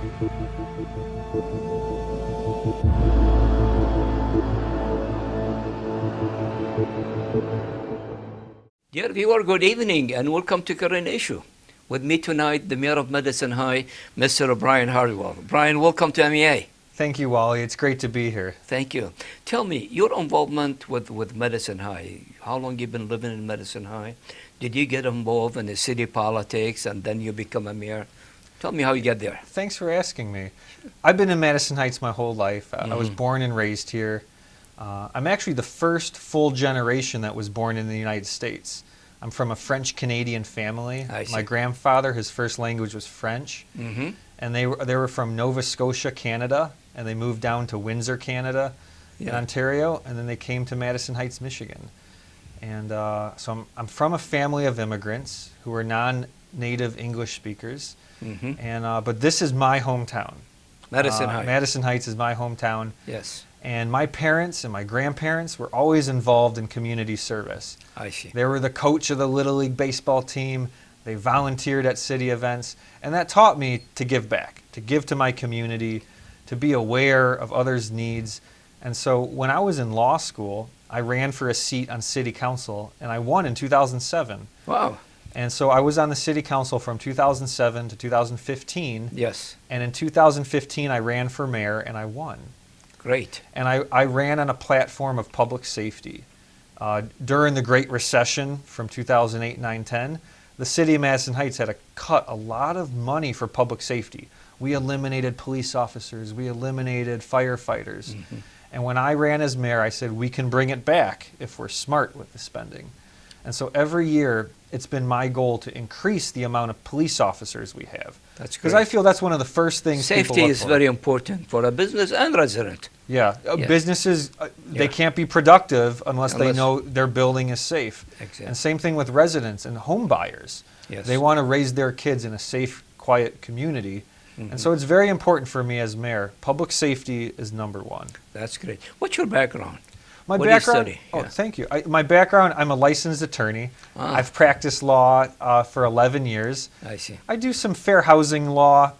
Dear viewer, good evening and welcome to Current Issue. With me tonight, the Mayor of Medicine High, Mr. Brian Hartwell. Brian, welcome to MEA. Thank you, Wally. It's great to be here. Thank you. Tell me, your involvement with Medicine High, how long you been living in Medicine High? Did you get involved in the city politics and then you become a mayor? Tell me how you get there. Thanks for asking me. I've been in Madison Heights my whole life. I was born and raised here. I'm actually the first full generation that was born in the United States. I'm from a French-Canadian family. My grandfather, his first language was French. And they were from Nova Scotia, Canada, and they moved down to Windsor, Canada, in Ontario, and then they came to Madison Heights, Michigan. And so I'm from a family of immigrants who are non-native English speakers, but this is my hometown. Madison Heights. Madison Heights is my hometown. Yes. And my parents and my grandparents were always involved in community service. I see. They were the coach of the Little League baseball team. They volunteered at city events, and that taught me to give back, to give to my community, to be aware of others' needs. And so when I was in law school, I ran for a seat on city council, and I won in 2007. Wow. And so I was on the city council from 2007 to 2015. Yes. And in 2015, I ran for mayor, and I won. Great. And I ran on a platform of public safety. During the Great Recession from 2008, 9, 10, the city of Madison Heights had to cut a lot of money for public safety. We eliminated police officers. We eliminated firefighters. And when I ran as mayor, I said, we can bring it back if we're smart with the spending. And so every year, it's been my goal to increase the amount of police officers we have. That's great. Because I feel that's one of the first things Safety people look is for. very important for a business and resident. Yeah, businesses, they can't be productive unless they Unless- know their building is safe. Exactly. And same thing with residents and home buyers. Yes. They want to raise their kids in a safe, quiet community. And so it's very important for me as mayor. Public safety is number one. That's great. What's your background? My What do you background, study? oh, Yeah. thank you. My background, I'm a licensed attorney. I've practiced law for 11 years. I see. I do some fair housing law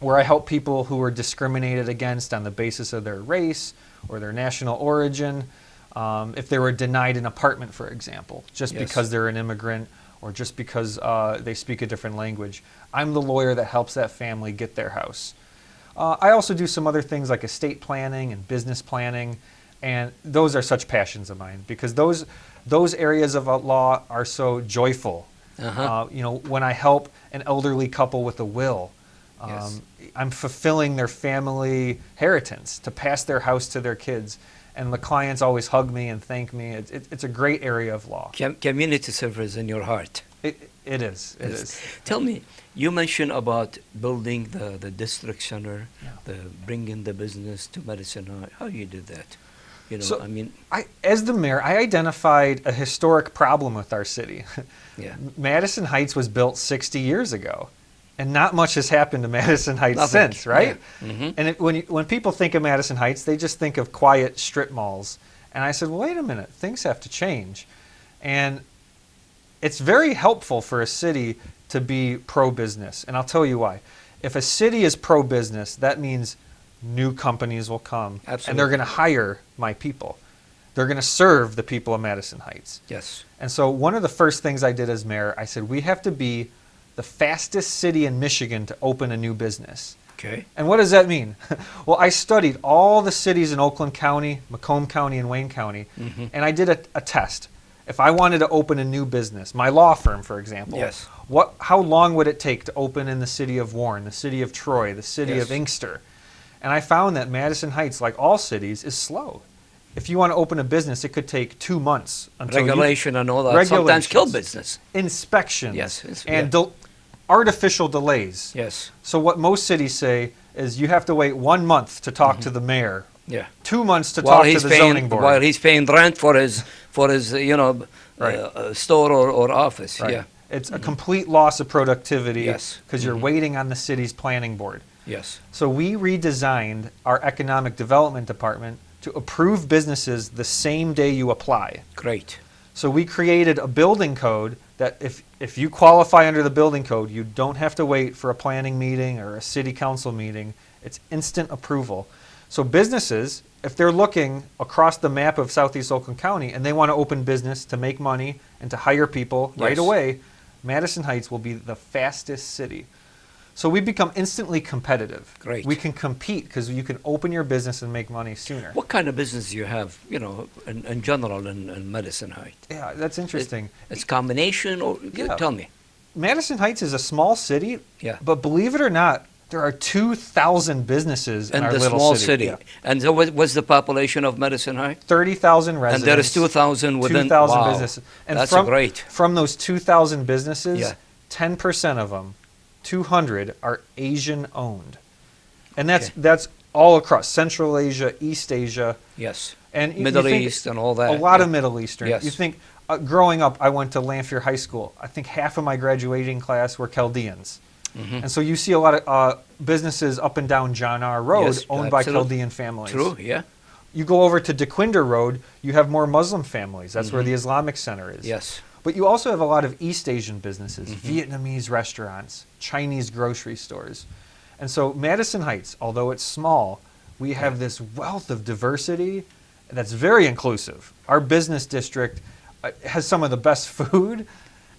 where I help people who are discriminated against on the basis of their race or their national origin. If they were denied an apartment, for example, just because they're an immigrant or just because they speak a different language. I'm the lawyer that helps that family get their house. I also do some other things like estate planning and business planning. And those are such passions of mine because those areas of law are so joyful. You know, when I help an elderly couple with a will, I'm fulfilling their family inheritance to pass their house to their kids. And the clients always hug me and thank me. It's a great area of law. Community service in your heart. It is. It is. Tell me, you mentioned about building the district center, bringing the business to Medicine High. How do you do that? You know, So, I mean, as the mayor, I identified a historic problem with our city. Madison Heights was built 60 years ago, and not much has happened to Madison Heights since, right? And when people think of Madison Heights, they just think of quiet strip malls. And I said, well, wait a minute, things have to change. And it's very helpful for a city to be pro-business, and I'll tell you why. If a city is pro-business, that means new companies will come, and they're going to hire my people. They're going to serve the people of Madison Heights. yes. And so one of the first things I did as mayor, I said, we have to be the fastest city in Michigan to open a new business. Okay. And what does that mean? Well, I studied all the cities in Oakland County, Macomb County, and Wayne County, and I did a test. If I wanted to open a new business, my law firm, for example, how long would it take to open in the city of Warren, the city of Troy, the city of Inkster? And I found that Madison Heights, like all cities, is slow. If you want to open a business, it could take 2 months until Regulation and all that sometimes kill business. Inspections. And artificial delays. Yes. So what most cities say is you have to wait 1 month to talk to the mayor. 2 months to talk to the zoning board. While he's paying rent for his store or office. Right. It's a complete loss of productivity because you're waiting on the city's planning board. Yes. So we redesigned our economic development department to approve businesses the same day you apply. Great. So we created a building code that if you qualify under the building code, you don't have to wait for a planning meeting or a city council meeting. It's instant approval. So businesses, if they're looking across the map of Southeast Oakland County and they want to open business to make money and to hire people right away, Madison Heights will be the fastest city. So we become instantly competitive. Great. We can compete because you can open your business and make money sooner. What kind of business do you have, you know, in general in Madison Heights? Yeah, that's interesting. It's combination, or tell me. Madison Heights is a small city, Yeah. but believe it or not, there are 2,000 businesses in our the little small city. city. Yeah. And so what's the population of Madison Heights? 30,000 residents. And there is 2,000 within. 2,000 wow. businesses. And That's great. From those 2,000 businesses, Yeah. 10% of them, 200, are Asian owned. And that's all across Central Asia, East Asia. Yes. And you Middle think East and all that. A lot of Middle Eastern. Yes. You think, growing up, I went to Lanphier High School. I think half of my graduating class were Chaldeans. And so you see a lot of businesses up and down John R. Road Yes, owned by absolutely. Chaldean families. True, yeah. You go over to DeQuinder Road, you have more Muslim families. That's where the Islamic Center is. Yes. But you also have a lot of East Asian businesses, Vietnamese restaurants, Chinese grocery stores. And so Madison Heights, although it's small, we have this wealth of diversity that's very inclusive. Our business district has some of the best food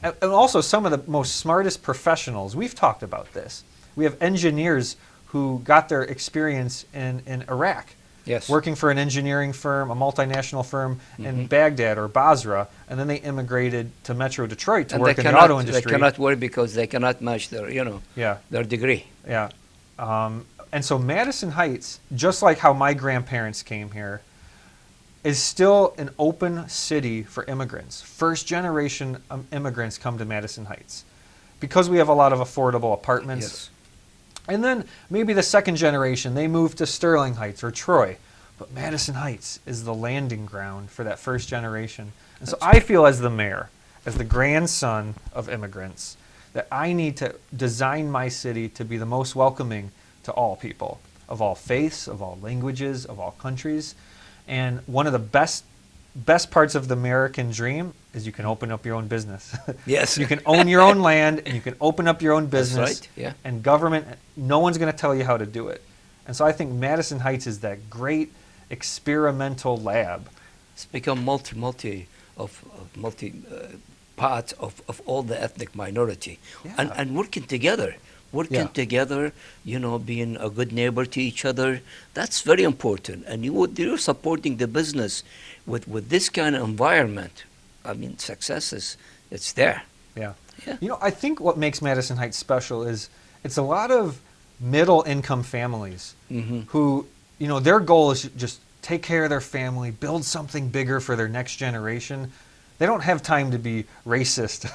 and also some of the most smartest professionals. We've talked about this. We have engineers who got their experience in Iraq. Yes. Working for an engineering firm, a multinational firm in Baghdad or Basra, and then they immigrated to Metro Detroit to work in the auto industry. They cannot work because they cannot match their, their degree. Yeah. And so Madison Heights, just like how my grandparents came here, is still an open city for immigrants. First generation immigrants come to Madison Heights because we have a lot of affordable apartments. Yes. And then maybe the second generation, they move to Sterling Heights or Troy. But Madison Heights is the landing ground for that first generation. And so I feel as the mayor, as the grandson of immigrants, that I need to design my city to be the most welcoming to all people, of all faiths, of all languages, of all countries. And one of the best parts of the American dream is you can open up your own business. Yes. You can own your own land and you can open up your own business. That's right, yeah. And government, no one's going to tell you how to do it. And so I think Madison Heights is that great experimental lab. It's become multi parts of all the ethnic minority. Yeah. And working together. Being a good neighbor to each other, that's very important. And you're supporting the business with this kind of environment. I mean, success it's there. Yeah. Yeah. I think what makes Madison Heights special is it's a lot of middle income families who, their goal is just take care of their family, build something bigger for their next generation. They don't have time to be racist,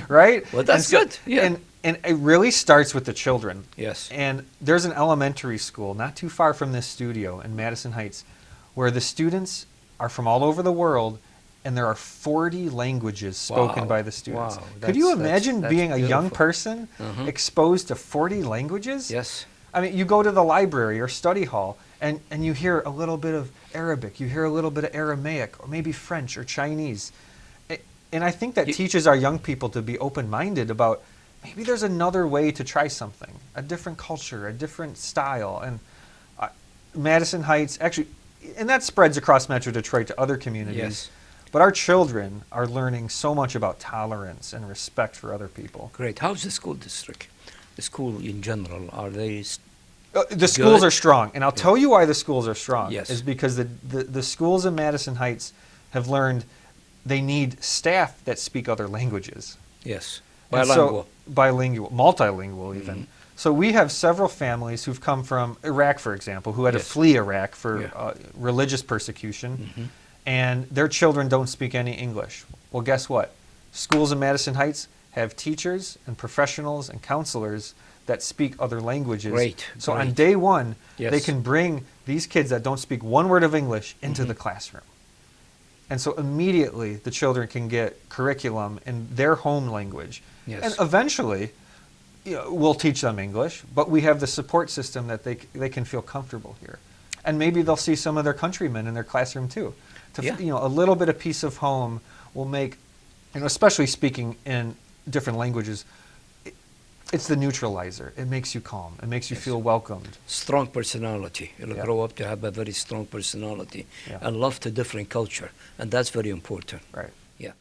right? Well, that's good. Yeah. And it really starts with the children. Yes. And there's an elementary school not too far from this studio in Madison Heights where the students are from all over the world and there are 40 languages spoken by the students. Wow. Could you That's imagine being a young beautiful. person exposed to 40 languages? Yes. I mean, you go to the library or study hall and you hear a little bit of Arabic, you hear a little bit of Aramaic, or maybe French or Chinese. And I think that teaches our young people to be open-minded about maybe there's another way to try something, a different culture, a different style. And Madison Heights, actually, and that spreads across Metro Detroit to other communities. Yes. But our children are learning so much about tolerance and respect for other people. Great. How's the school district? The school in general, are they... The schools Good. are strong, and I'll tell you why the schools are strong. Yes. Is because the schools in Madison Heights have learned they need staff that speak other languages. Yes. And Bilingual. Bilingual, multilingual even. So we have several families who've come from Iraq, for example, who had to Yes. flee Iraq for religious persecution, and their children don't speak any English. Well, guess what? Schools in Madison Heights have teachers and professionals and counselors that speak other languages. Great, So on great. day one, Yes. they can bring these kids that don't speak one word of English into the classroom. And so immediately the children can get curriculum in their home language. Yes. And eventually, we'll teach them English, but we have the support system that they can feel comfortable here. And maybe they'll see some of their countrymen in their classroom too. A little bit of peace of home will make, and especially speaking in different languages, it's the neutralizer. It makes you calm. It makes you feel welcomed. Strong personality. You'll grow up to have a very strong personality and love to different culture, and that's very important. Right. Yeah.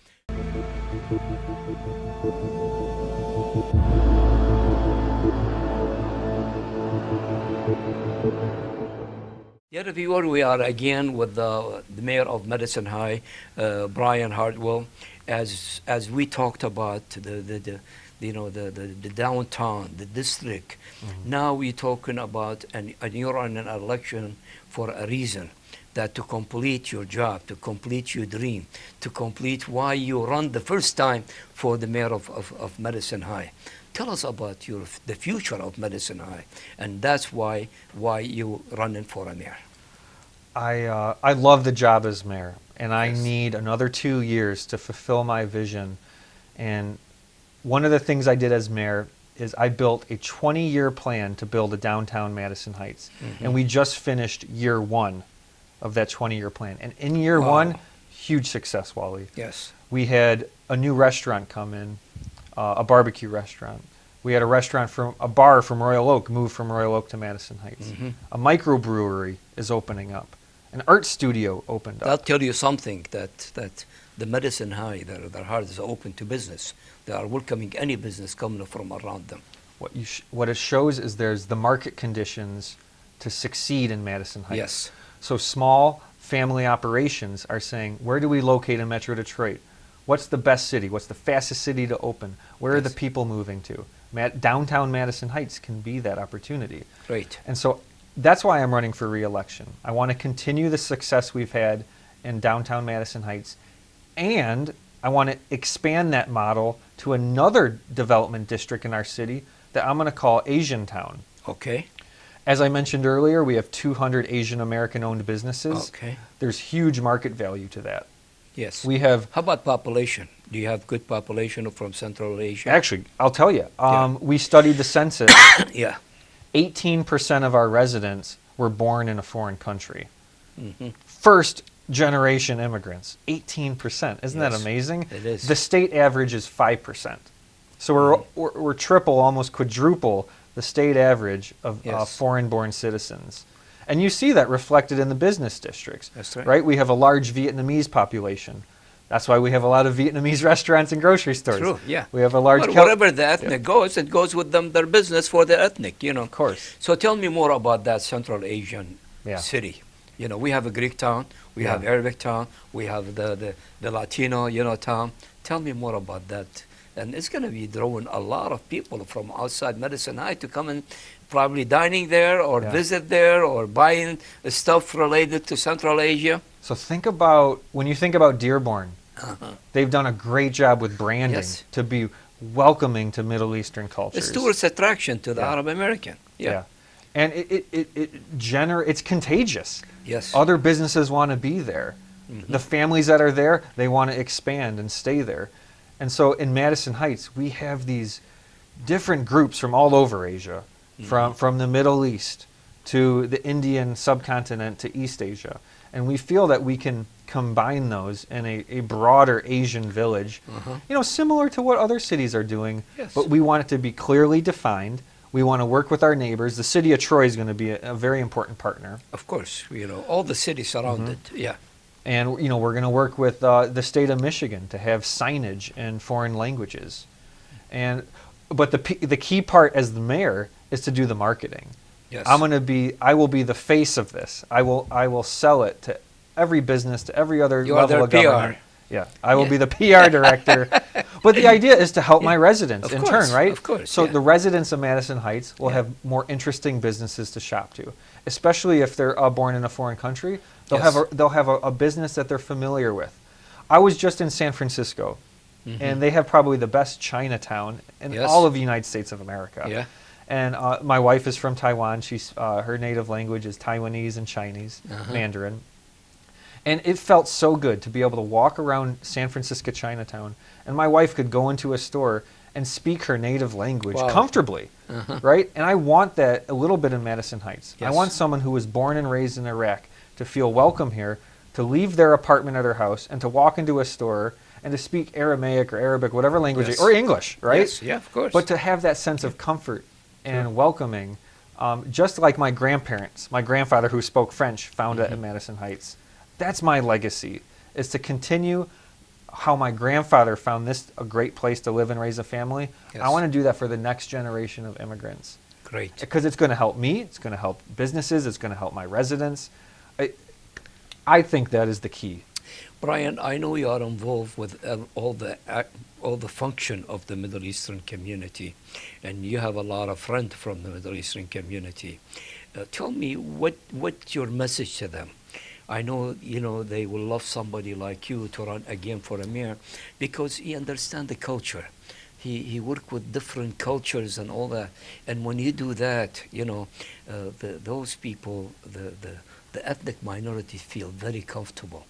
Yeah, viewer, we are again with the mayor of Medicine High, Brian Hartwell, as we talked about the downtown, the district. Now we're talking about, and you're on an election for a reason, that to complete your job, to complete your dream, to complete why you run the first time for the mayor of Medicine High. Tell us about the future of Medicine High, and that's why you running for a mayor. I love the job as mayor, and I need another 2 years to fulfill my vision. And one of the things I did as mayor is I built a 20-year plan to build a downtown Madison Heights, and we just finished year 1 of that 20-year plan. And in year 1, huge success, Wally. Yes. We had a new restaurant come in, a barbecue restaurant. We had a bar from Royal Oak move from Royal Oak to Madison Heights. A microbrewery is opening up. An art studio opened up. I'll tell you something, that the Medicine High, their heart is open to business. They are welcoming any business coming from around them. What it shows is there's the market conditions to succeed in Madison Heights. Yes. So small family operations are saying, where do we locate in Metro Detroit? What's the best city? What's the fastest city to open? Where are the people moving to? Downtown Madison Heights can be that opportunity. Great. And so that's why I'm running for re-election. I want to continue the success we've had in downtown Madison Heights, and I want to expand that model to another development district in our city that I'm going to call Asian Town. Okay. As I mentioned earlier, we have 200 Asian American owned businesses. Okay. There's huge market value to that. Yes. We have. How about population? Do you have good population from Central Asia? Actually, I'll tell you. We studied the census. Yeah. 18% of our residents were born in a foreign country. First generation immigrants, 18%. Isn't that amazing? It is. The state average is 5%. So we're triple, almost quadruple the state average of foreign-born citizens. And you see that reflected in the business districts. That's right. Right? We have a large Vietnamese population. That's why we have a lot of Vietnamese restaurants and grocery stores. True, yeah. We have a large... wherever the ethnic goes, it goes with them, their business for the ethnic, Of course. So tell me more about that Central Asian city. We have a Greek town, we have Arabic town, we have the Latino, town. Tell me more about that. And it's going to be drawing a lot of people from outside Medicine High to come and probably dining there or visit there or buying stuff related to Central Asia. So when you think about Dearborn, they've done a great job with branding to be welcoming to Middle Eastern cultures. It's tourist attraction to the Arab American. Yeah. And it's contagious. Yes. Other businesses want to be there. The families that are there, they want to expand and stay there. And so in Madison Heights, we have these different groups from all over Asia, from the Middle East to the Indian subcontinent to East Asia. And we feel that we can combine those in a broader Asian village, similar to what other cities are doing. Yes. But we want it to be clearly defined. We want to work with our neighbors. The city of Troy is going to be a very important partner. Of course, all the cities surrounded, And we're going to work with the state of Michigan to have signage in foreign languages. But the key part as the mayor is to do the marketing. Yes. I will be the face of this. I will sell it to every business, to every other level of government. Yeah, I will be the PR director. But the idea is to help my residents in turn, right? Of course. So the residents of Madison Heights will have more interesting businesses to shop to, especially if they're born in a foreign country. They'll have a business that they're familiar with. I was just in San Francisco, and they have probably the best Chinatown in all of the United States of America. Yeah. And my wife is from Taiwan. Her native language is Taiwanese and Chinese, Mandarin. And it felt so good to be able to walk around San Francisco Chinatown, and my wife could go into a store and speak her native language comfortably, right? And I want that a little bit in Madison Heights. Yes. I want someone who was born and raised in Iraq to feel welcome here, to leave their apartment or their house, and to walk into a store and to speak Aramaic or Arabic, whatever language, Yes. or English, right? Yes, yeah, of course. But to have that sense of comfort and welcoming, just like my grandparents, my grandfather who spoke French found it at Madison Heights. That's my legacy, is to continue how my grandfather found this a great place to live and raise a family. Yes. I want to do that for the next generation of immigrants. Great. Because it's going to help me, it's going to help businesses, it's going to help my residents. I think that is the key. Brian, I know you are involved with all the function of the Middle Eastern community, and you have a lot of friends from the Middle Eastern community. Tell me what's your message to them? I know they will love somebody like you to run again for a mayor because he understands the culture. He work with different cultures and all that, and when you do that, those people, the ethnic minorities feel very comfortable,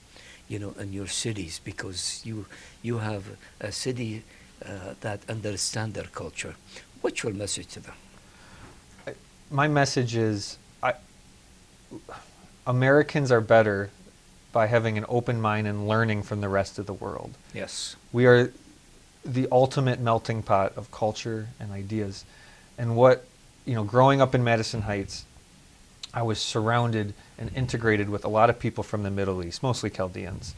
in your cities because you have a city that understand their culture. What's your message to them? My message is Americans are better by having an open mind and learning from the rest of the world. Yes. We are the ultimate melting pot of culture and ideas. And growing up in Madison Heights, I was surrounded and integrated with a lot of people from the Middle East, mostly Chaldeans.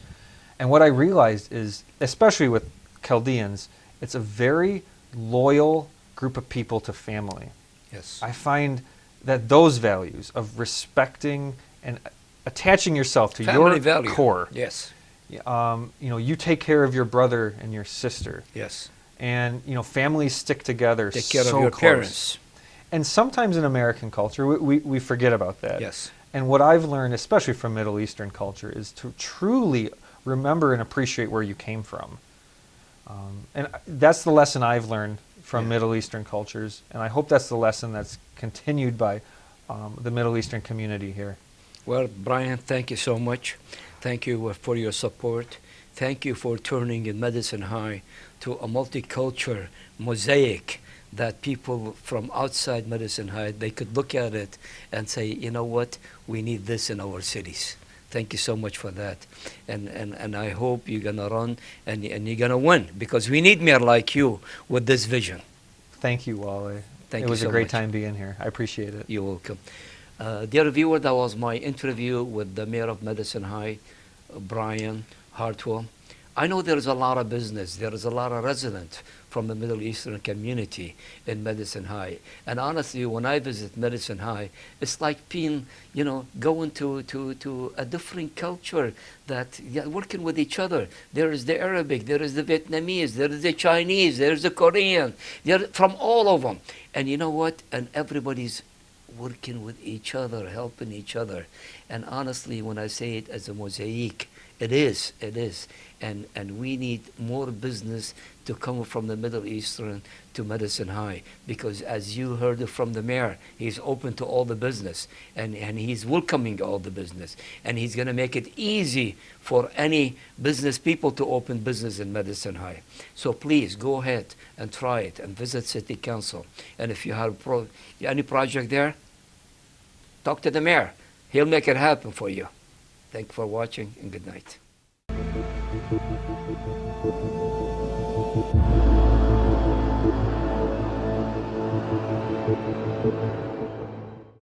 And what I realized is, especially with Chaldeans, it's a very loyal group of people to family. Yes. I find that those values of respecting and attaching yourself to Family your value. core. Yes. You take care of your brother and your sister. Yes. And families stick together. Take care so of your close. parents. And sometimes in American culture, we forget about that. Yes. And what I've learned, especially from Middle Eastern culture, is to truly remember and appreciate where you came from. And that's the lesson I've learned from Middle Eastern cultures. And I hope that's the lesson that's continued by the Middle Eastern community here. Well, Brian, thank you so much. Thank you for your support. Thank you for turning in Madison High to a multicultural mosaic that people from outside Madison High, they could look at it and say, you know what, we need this in our cities. Thank you so much for that. And I hope you're going to run and you're going to win because we need mayor like you with this vision. Thank you, Wally. Thank you It was so a great much. time being here. I appreciate it. You're welcome. Dear viewer, that was my interview with the mayor of Madison High, Brian Hartwell. I know there is a lot of business. There is a lot of residents from the Middle Eastern community in Madison High. And honestly, when I visit Madison High, it's like being, going to a different culture that working with each other. There is the Arabic, there is the Vietnamese, there is the Chinese, there is the Korean, they're from all of them. And you know what? And everybody's working with each other, helping each other. And honestly, when I say it as a mosaic, it is. And we need more business to come from the Middle Eastern to Madison High because as you heard from the mayor, he's open to all the business and he's welcoming all the business and he's going to make it easy for any business people to open business in Madison High. So please go ahead and try it and visit City Council. And if you have any project there, talk to the mayor. He'll make it happen for you. Thank you for watching and good night.